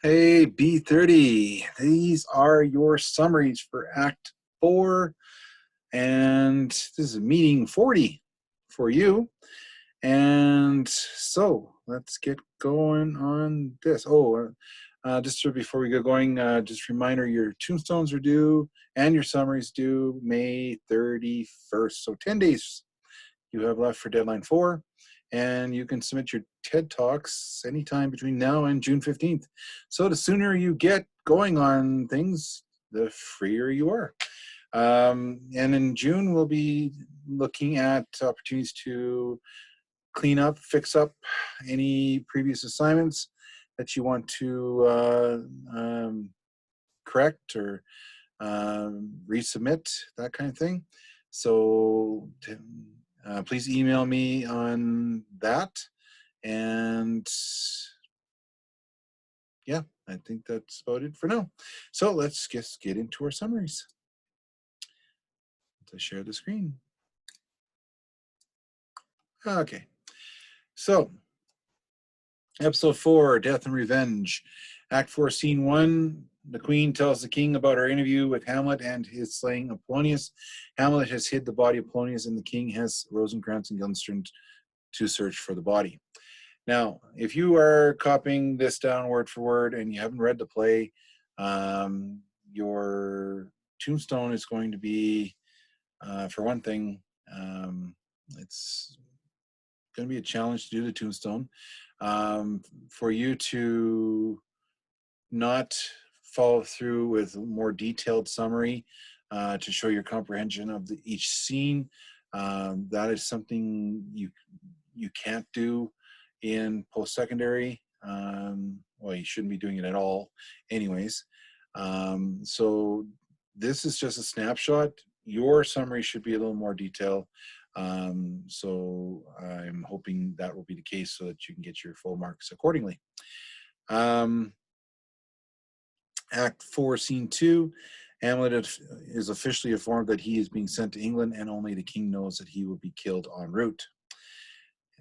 Hey, B30, these are your summaries for Act 4, and this is meeting 40 for you. And so let's get going on this. Just before we get going, just a reminder, your tombstones are due and your summaries due May 31st. So 10 days you have left for deadline 4. And you can submit your TED Talks anytime between now and June 15th. So the sooner you get going on things, the freer you are. And in June, we'll be looking at opportunities to clean up, fix up any previous assignments that you want to correct or resubmit, that kind of thing. So please email me on that. And yeah, I think that's about it for now. So let's just get into our summaries. Let's share the screen. Okay, so episode 4, Death and Revenge. Act 4, Scene 1, the Queen tells the King about her interview with Hamlet and his slaying of Polonius. Hamlet has hid the body of Polonius, and the King has Rosencrantz and Guildenstern to search for the body. Now, if you are copying this down word for word and you haven't read the play, your tombstone is going to be, for one thing, it's going to be a challenge to do the tombstone. For you to not follow through with a more detailed summary to show your comprehension of each scene, that is something you can't do in post-secondary. Well, you shouldn't be doing it at all anyways. So this is just a snapshot. Your summary should be a little more detailed. So I'm hoping that will be the case so that you can get your full marks accordingly. Act 4, Scene 2, Hamlet is officially informed that he is being sent to England, and only the king knows that he will be killed en route.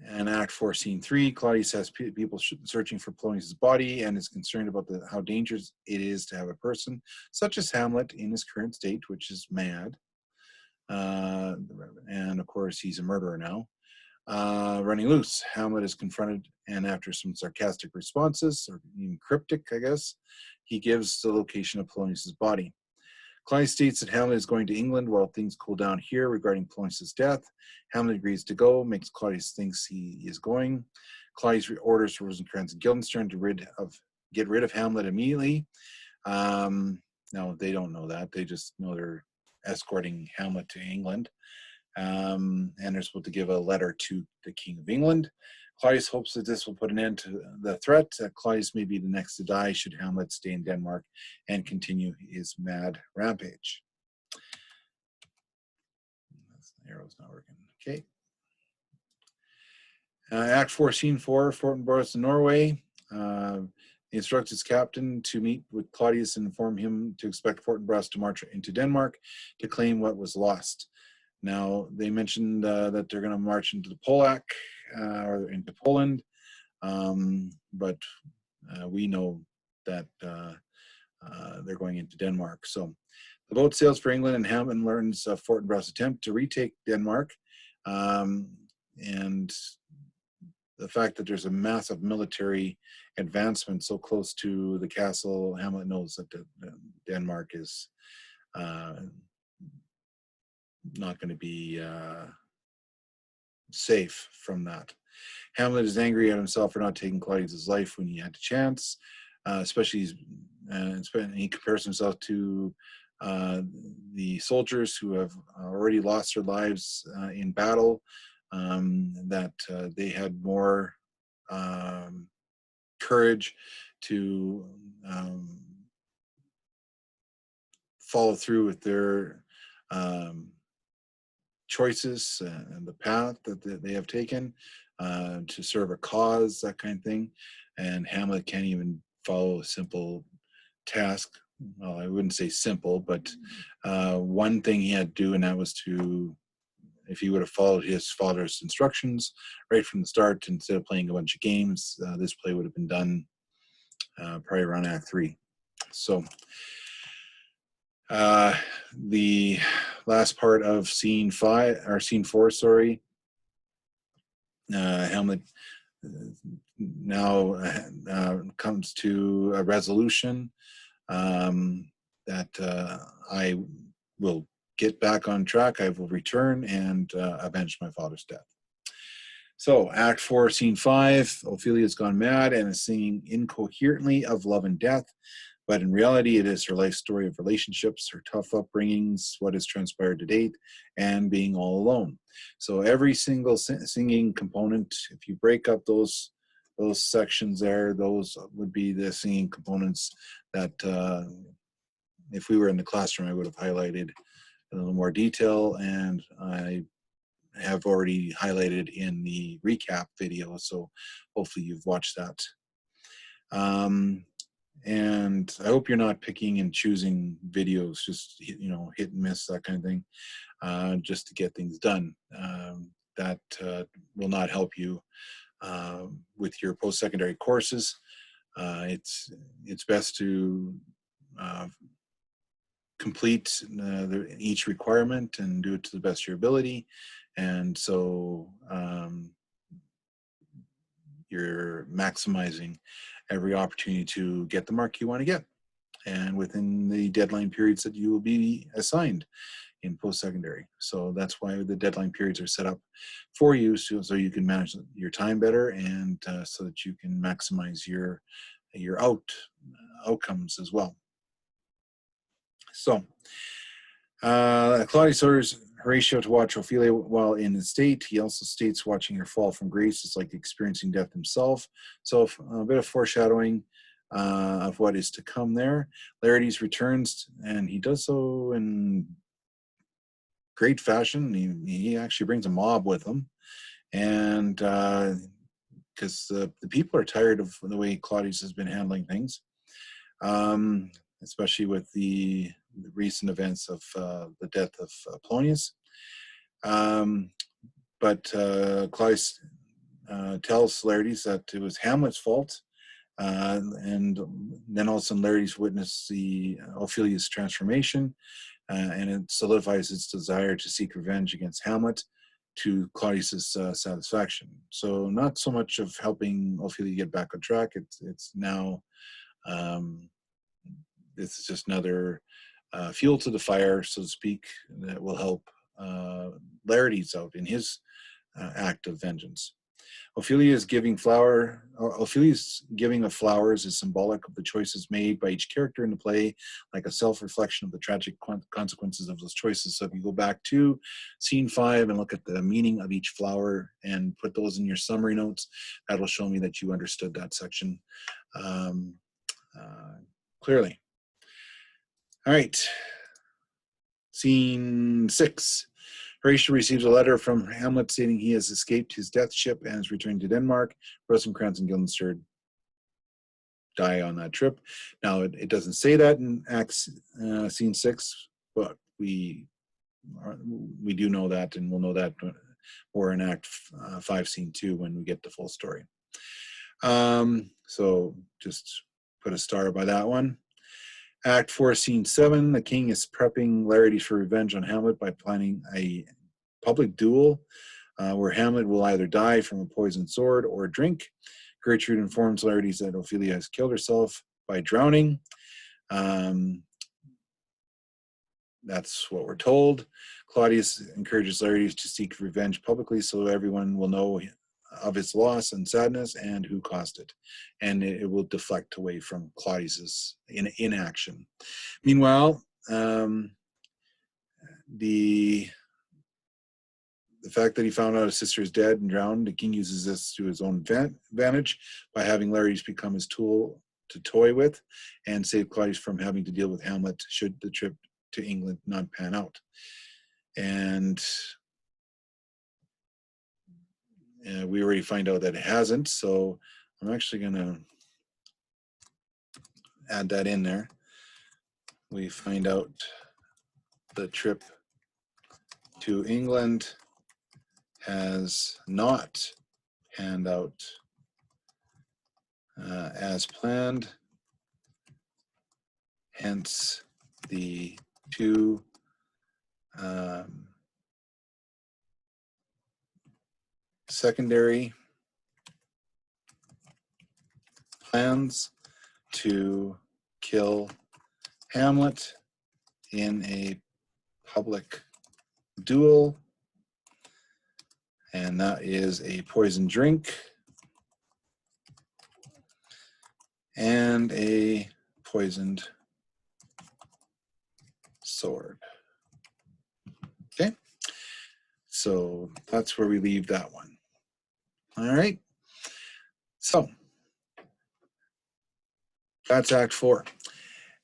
And Act 4, Scene 3, Claudius has people searching for Polonius' body and is concerned about how dangerous it is to have a person such as Hamlet in his current state, which is mad. And of course, he's a murderer now. Running loose, Hamlet is confronted, and after some sarcastic responses, or even cryptic, I guess, he gives the location of Polonius' body. Claudius states that Hamlet is going to England while things cool down here regarding Polonius' death. Hamlet agrees to go, makes Claudius thinks he is going. Claudius orders Rosencrantz and Guildenstern to get rid of Hamlet immediately. No, they don't know that. They just know they're escorting Hamlet to England. And they're supposed to give a letter to the King of England. Claudius hopes that this will put an end to the threat, that Claudius may be the next to die should Hamlet stay in Denmark and continue his mad rampage. The arrow's not working. Okay. Act 4, Scene 4, Fortinbras in Norway. He instructs his captain to meet with Claudius and inform him to expect Fortinbras to march into Denmark to claim what was lost. Now, they mentioned that they're going to march into the Polak or into Poland, but we know that they're going into Denmark. So the boat sails for England, and Hamlet learns of Fortinbras' attempt to retake Denmark, and the fact that there's a massive military advancement so close to the castle. Hamlet knows that Denmark is not going to be safe from that. Hamlet is angry at himself for not taking Claudius' life when he had the chance, especially he compares himself to the soldiers who have already lost their lives in battle, that they had more courage to follow through with their choices and the path that they have taken to serve a cause, that kind of thing. And Hamlet can't even follow a simple task. Well, I wouldn't say simple, but one thing he had to do, and that was to, if he would have followed his father's instructions right from the start, instead of playing a bunch of games, this play would have been done probably around Act 3. So the last part of scene 5, or scene 4, sorry, Hamlet now comes to a resolution that I will get back on track. I will return and avenge my father's death. So, Act 4, Scene 5, Ophelia's gone mad and is singing incoherently of love and death, but in reality, it is her life story of relationships, her tough upbringings, what has transpired to date, and being all alone. So, every single singing component, if you break up those sections there, those would be the singing components that, if we were in the classroom, I would have highlighted in a little more detail, and I have already highlighted in the recap video, so hopefully you've watched that. And I hope you're not picking and choosing videos, just, you know, hit and miss, that kind of thing, just to get things done. That will not help you with your post-secondary courses. It's best to complete each requirement and do it to the best of your ability. And so you're maximizing every opportunity to get the mark you want to get, and within the deadline periods that you will be assigned in post-secondary. So that's why the deadline periods are set up for you, so you can manage your time better, and so that you can maximize your outcomes as well. So Claudius orders Horatio to watch Ophelia while in the state. He also states watching her fall from grace is like experiencing death himself. So a bit of foreshadowing of what is to come there. Laertes returns, and he does so in great fashion. He actually brings a mob with him, and because the people are tired of the way Claudius has been handling things, especially with the recent events of the death of Polonius. But Claudius tells Laertes that it was Hamlet's fault, and then all of a sudden Laertes witnessed the Ophelia's transformation, and it solidifies its desire to seek revenge against Hamlet to Claudius's satisfaction. So not so much of helping Ophelia get back on track. It's now it's just another fuel to the fire, so to speak, that will help Laertes out in his act of vengeance. Ophelia's giving of flowers is symbolic of the choices made by each character in the play, like a self-reflection of the tragic consequences of those choices. So if you go back to scene 5 and look at the meaning of each flower and put those in your summary notes, that'll show me that you understood that section clearly. All right, scene 6. Horatio receives a letter from Hamlet stating he has escaped his death ship and is returning to Denmark. Rosencrantz and Guildenstern die on that trip. Now, it doesn't say that in scene 6, but we do know that, and we'll know that more in Act 5, Scene 2 when we get the full story. So just put a star by that one. Act 4, Scene 7, the king is prepping Laertes for revenge on Hamlet by planning a public duel where Hamlet will either die from a poisoned sword or drink. Gertrude informs Laertes that Ophelia has killed herself by drowning. That's what we're told. Claudius encourages Laertes to seek revenge publicly so everyone will know of its loss and sadness and who caused it, and it will deflect away from Claudius's inaction. Meanwhile, the fact that he found out his sister is dead and drowned, the king uses this to his own advantage by having Laertes become his tool to toy with and save Claudius from having to deal with Hamlet should the trip to England not pan out. And we already find out that it hasn't, so I'm actually going to add that in there. We find out the trip to England has not panned out as planned. hence the two secondary plans to kill Hamlet in a public duel, and that is a poison drink and a poisoned sword. Okay, so that's where we leave that one. All right, so that's Act 4.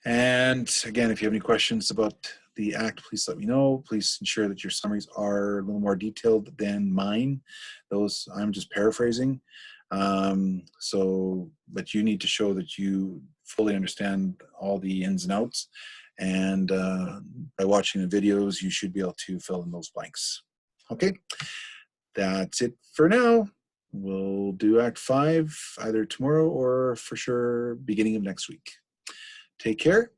And again, if you have any questions about the act, please let me know. Please ensure that your summaries are a little more detailed than mine. Those I'm just paraphrasing. But you need to show that you fully understand all the ins and outs. And by watching the videos, you should be able to fill in those blanks. Okay, that's it for now. We'll do Act 5 either tomorrow or for sure beginning of next week. Take care.